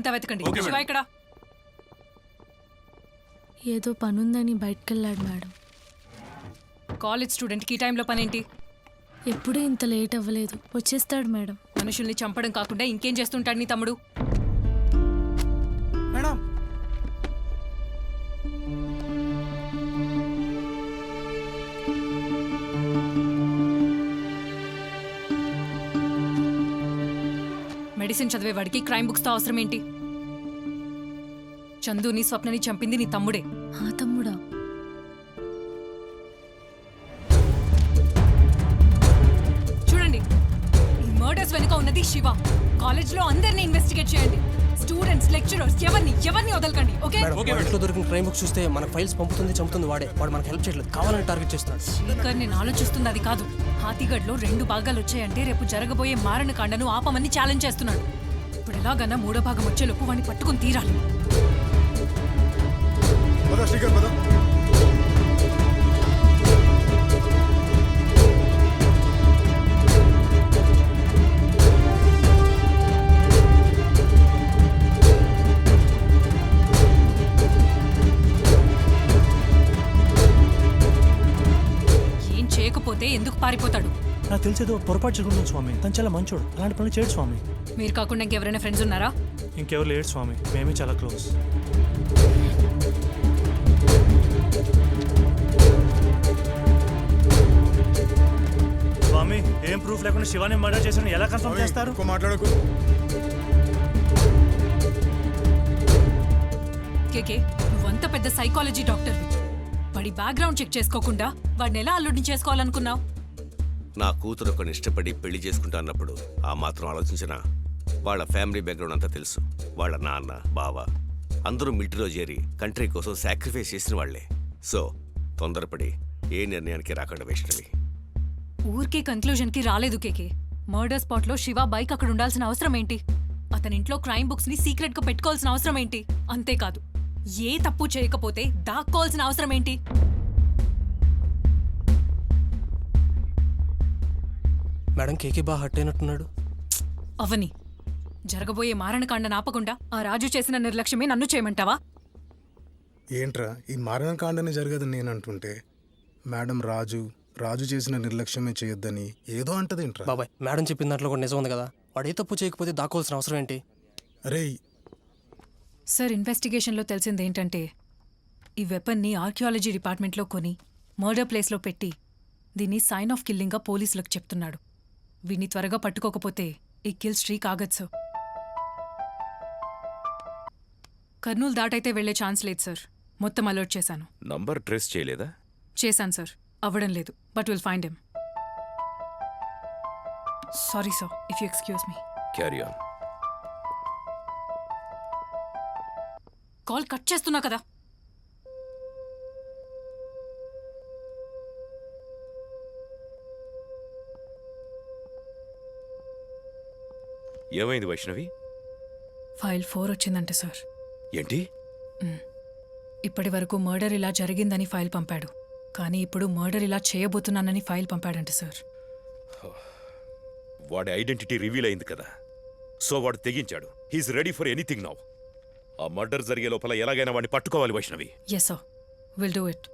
ఊరంతా వెతకండి. శివ ఇక్కడ. ఏదో పనుందని బయటకెళ్ళాడు మేడం. కాలేజ్ స్టూడెంట్కి ఈ టైంలో పనేంటి? ఎప్పుడూ ఇంత లేట్ అవ్వలేదు. వచ్చేస్తాడు మేడం. మనుషుల్ని చంపడం కాకుండా ఇంకేం చేస్తుంటాడు నీ తమ్ముడు? మేడం మెడిసిన్ చదివేవాడికి క్రైమ్ బుక్స్తో అవసరం ఏంటి? చందుని స్వప్నని చంపింది నీ తమ్ముడే. ఆ తమ్ముడా? చూడండి, ఈ మర్డర్స్ వెనుక ఉన్నది శివ. కాలేజ్లో అందరినీ ఇన్వెస్టిగేట్ చేయండి. స్టూడెంట్స్, లెక్చరర్స్ ఎవరిని వదలకండి. ఓకే? ఇంట్లో దొరికిన క్రైమ్ బుక్స్ చూస్తే మన ఫైల్స్ పంపుతుంది, చంపుతుంది వాడే. వాడు మనకు హెల్ప్ చేయట్లేదు, కావాలని టార్గెట్ చేస్తున్నాడు. ఇంకా నేను ఆలోచిస్తుంది అది కాదు. హాతిగఢ్లో 2 భాగాలు వచ్చాయంటే రేపు జరగబోయే మారణకాండను ఆపమని ఛాలెంజ్ చేస్తున్నాడు. ఇప్పుడు ఎలాగన్నా 3వ భాగం వచ్చేలోపు వాడిని పట్టుకుని తీరాలి. ఏం చేయకపోతే ఎందుకు పారిపోతాడు? నాకు తెలిసేదో పొరపాటు జరుగుతుంది స్వామి. తను చాలా మంచోడు, అలాంటి పనులు చేయడు స్వామి. మీరు కాకుండా ఇంకెవరైనా ఫ్రెండ్స్ ఉన్నారా? ఇంకెవరు లేడు స్వామి, మేమే చాలా క్లోజ్. స్వామి, ఏం ప్రూఫ్ లేకుండా శివాని మర్డర్ చేసిన ఎలా కన్ఫర్మ్ చేస్తారు? మాట్లాడకు. కేకే, నువ్వంత పెద్ద సైకాలజీ డాక్టర్, వాడి బ్యాక్గ్రౌండ్ చెక్ చేసుకోకుండా వాడిని ఎలా అల్లుడిని చేసుకోవాలనుకున్నావు? నా కూతురు ఒకని ఇష్టపడి పెళ్లి చేసుకుంటా అన్నప్పుడు ఆ మాత్రం ఆలోచించిన వాళ్ళ ఫ్యామిలీ బ్యాక్గ్రౌండ్ అంతా తెలుసు. వాళ్ళ నాన్న, బావ అందరూ మిలిటరీలో చేరి కంట్రీ కోసం సాక్రిఫైస్ చేసిన వాళ్లే. సో తొందరపడి ఏ నిర్ణయానికి రాకుండా వైష్ణవి. ఊరికే కన్క్లూజన్కి రాలేదు కేకే. మర్డర్ స్పాట్లో శివ బైక్ అక్కడ ఉండాల్సిన అవసరం ఏంటి? అతని ఇంట్లో క్రైమ్ బుక్స్ ని సీక్రెట్ గా పెట్టుకోవాల్సిన అవసరం ఏంటి? అంతేకాదు, ఏ తప్పు చేయకపోతే దాక్కోవాల్సిన అవసరం ఏంటి? మేడం కేకే బాగా హర్ట్ అయినట్టున్నాడు. అవని, జరగబోయే మారణకాండను ఆపకుండా ఆ రాజు చేసిన నిర్లక్ష్యమే నన్ను చేయమంటావా? ఏంట్రా ఈ మారణకాండనే జరగదని నేను అంటుంటే మేడం రాజు చేసిన నిర్లక్ష్యమే చేయొద్దని ఏదో అంటదేంట్రా? బాబాయ్, మేడం చెప్పిన దాంట్లో కూడా నిజం ఉంది కదా. వాడు ఏ తప్పు చేయకపోతే దాక్కోవాల్సిన అవసరం ఏంటి? అరే సార్, ఇన్వెస్టిగేషన్లో తెలిసింది ఏంటంటే ఈ వెపన్ని ఆర్కియాలజీ డిపార్ట్మెంట్లో కొని మర్డర్ ప్లేస్లో పెట్టి దీన్ని సైన్ ఆఫ్ కిల్లింగ్గా పోలీసులకు చెప్తున్నాడు. వీడిని త్వరగా పట్టుకోకపోతే ఈ కిల్ స్ట్రీక్ ఆగదు సార్. కర్నూలు దాటైతే వెళ్లే ఛాన్స్ లేదు సార్. మొత్తం అలర్ట్ చేశాను. నంబర్ ట్రేస్ చేయలేదా? చేశాను సార్, అవ్వడం లేదు. But will find him. Sorry sir, if you excuse me. Carry on. Call cut చేస్తున్నా కదా. ఏమైంది వైష్ణవి? ఫైల్ 4 వచ్చిందంటే సార్. ఏంటి? ఇప్పటి వరకు మర్డర్ ఇలా జరిగిందని ఫైల్ పంపాడు, కానీ ఇప్పుడు మర్డర్ ఇలా చేయబోతున్నానని ఫైల్ పంపాడంటే సార్. వాడి ఐడెంటిటీ రివీల్ అయింది కదా, సో వాడు తెగించాడు. He is ready for anything now. ఆ మర్డర్ జరిగే లోపల ఎలాగైనా వాడిని పట్టుకోవాలి Vaishnavi. Yes sir, will do it.